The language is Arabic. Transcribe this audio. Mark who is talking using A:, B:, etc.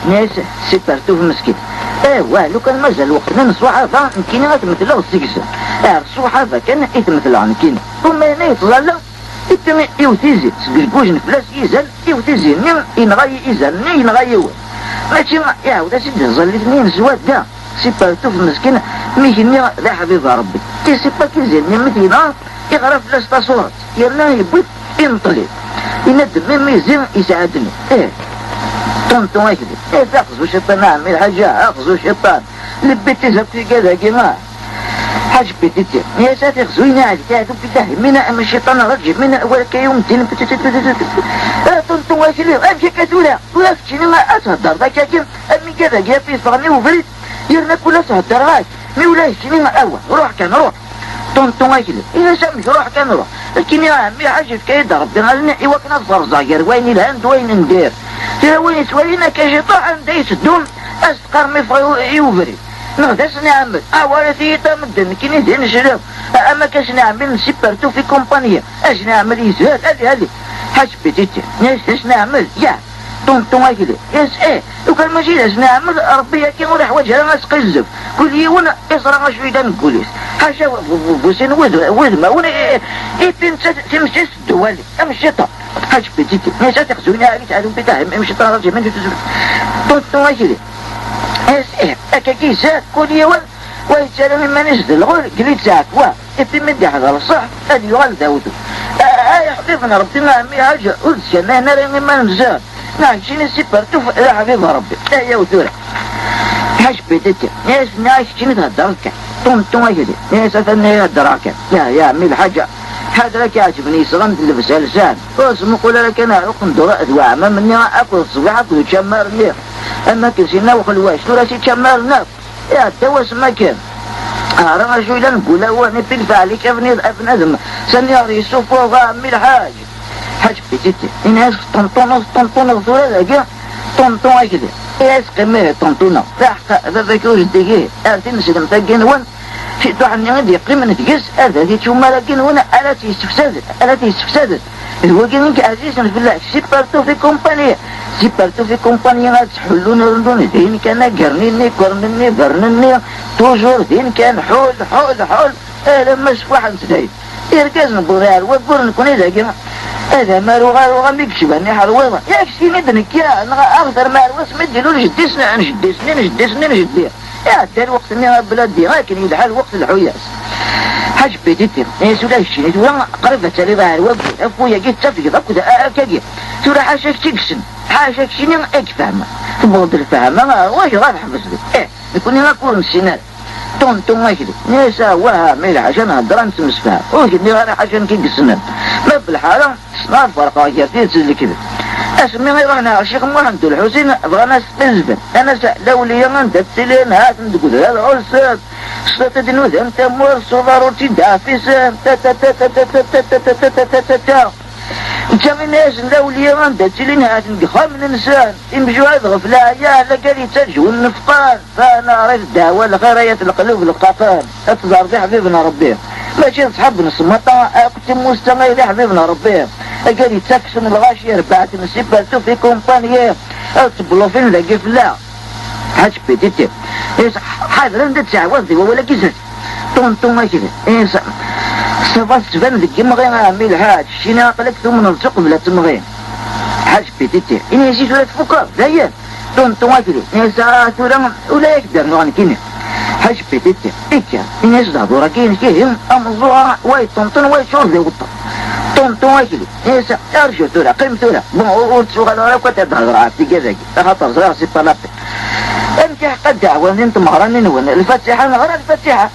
A: ناس سيبرتو في المسكين. ايوا لو كان مازال الوقت نصوح هذا يمكن غتمثل السكسة. الصوح هذا كان يتمثل يمكن ثم هنا يتظل يوتيزي سكركوج نفلاس يزال يوتيزي ينغي يزال ينغي يوال ماشي يعاود سيدي ظل اثنين سواد دا سيبرتو في المسكين ميكني ذا حبيب ربي تي سيبا كيزيني مثلا يغرى فلاس تصورات يلا يبوت ينطلي يندم مما يزين يساعدني طنطو هكذا تاخذوا شيطان اعمل حاجة اخذوا شيطان لبيتي زبطي كذا كيما حاج بيتي يا ساتر زوينة عليك تعدو بتاه منا اما الشيطان رجع منا ولك يوم الدين طنطو هكذا امشي كاتولا ولا فتشيني ما اتهدر ذاك كيم امي كذا جا في صغني وفريد يرنا كلها تهدر غاك مي ولا شيني ما اول روح كان روح طنطو هكذا اذا سامش روح كان روح لكن يا عمي حاجة كيدا ربي غالنا ايوا كنظر زاير وين الهند وين ندير ترى وين سوالينا كشيطان دايس الدون استقر مفغي يوفري نغداس نعمل ورثي تمدن كي ندهن شرف اما كاش نعمل سيبرتو في كومبانيا اش نعمل يزهد هذه حاج بيتيتي اش نعمل يا طنطو هكذا يس لو كان ماشي اش نعمل ربي كي نروح وجهها نسقي الزف كل يوم يصرى شويه نقوليس حاجه بوسين وذمه وانا تمشي الدوالي ام الشيطان حاج بيتيتي ناس تخزوني عليك تعالوا بتاعهم مش طراجي من طنطو هكذا اكا كيسات كل يوم ويتسالوا مما نزل الغول قليت ساعة افي من دي حضر الصح هذه يغال داودو يا حبيبنا ربنا عمي حاجة قلت انا راني ما نزال نعم شيني سيبرتو يا حبيب ربي يا وثورة حاج بيتتي ناس ناس شيني تهدرك طنطو هكذا ناس اثنى يهدرك يا عمي الحاجة هذا لك يعجبني صغمت اللي في سلسان واسمو قول لك انا عقم دراء دواء ما مني اكل الصباح اكل تشمرني اما كنسينا وخلواش تراسي تشمرنا يا الدواس ما كان رانا شوي نقول هو نبيل عليك ابني ابن سنيار يوسف وغامي الحاج حاج بيتي الناس طنطونة ثورة ذاك طنطو هكذا ياس قمه طنطونة فحق هذا كوج دقيه ارتين سلم تاقين وان شيء توحني غادي يقيم نتقس هذا دي تشوما لكن هنا التي استفسدت هو كان عزيز في الله سيبرتو في كومبانيا سيبرتو في كومبانيا غتحلون رندون دين كان قرنني برنني توجور دين كان حول لما شوف واحد سدايد يركز نبغيها وقول نكون إذا كنا هذا مالو غالو ميكشبني حلوة يكشي مدنك يا أغثر مالو اسمدلو نجدسني يا دار وقت اني بلادي لكن يدعى الوقت الحوياس حاج بيتي سولا الشيء سولا قريبة تالي ظاهر وقت افويا جيت تفكي ضبط كاكي سولا حاشاك تكسن حاشاك شيني اكفهم تبغض الفهم واش غنحبس بك يكون هنا كون السنات طنطو هكذا نيسا وها ميل عشان هدران تمسفها وكدني غير عشان كيقسنن ما بالحالة ما الفرق كثير تزلي كذا اسمي غيرنا الشيخ محمد الحسين بغانا سبزبن انا سألولي من تتسلين هات ندقود هذا العرسات ستتدنو ذن تمور صغار وتدافسان وكمن ناس لولي من تتسلين هات نقخام من انسان يمشوا هذا غفلا يا لقالي ترجو النفقان فانا عرفت دعوة لخيرية القلوب القطان اتظهر ذي حبيبنا ربيه ماشي نصحب نصمتا كنت مستمعي ذي حبيبنا ربيه قال يتسكسن الغاشي ربعت نسيباتو في كومبانيا تبلو فين لقي فلا حاج بيتي حاضر انت تعوضي ولا كيزت طنطو ما كذا صفات تبان ذيك مغي عمي الحاج شينا قلك ثم نلصق بلا تمغي حاج بيتي إني يجيش ولا تفكر دايا طنطو ما كذا نسا ثورا ولا يقدر نوعن كيني حاج بيتي إيكا إني يصدع دورا كين كيهم أمضوها واي طنطون واي شور ذي غطا طنطو هكذا نسا ارجو ثورا قيم ثورا وتسوغ الورا وكتب هضر عاتي كذاك خاطر صغير سي طلبتك انت قد دعوة انت مهراني نون الفاتحة نهار الفاتحة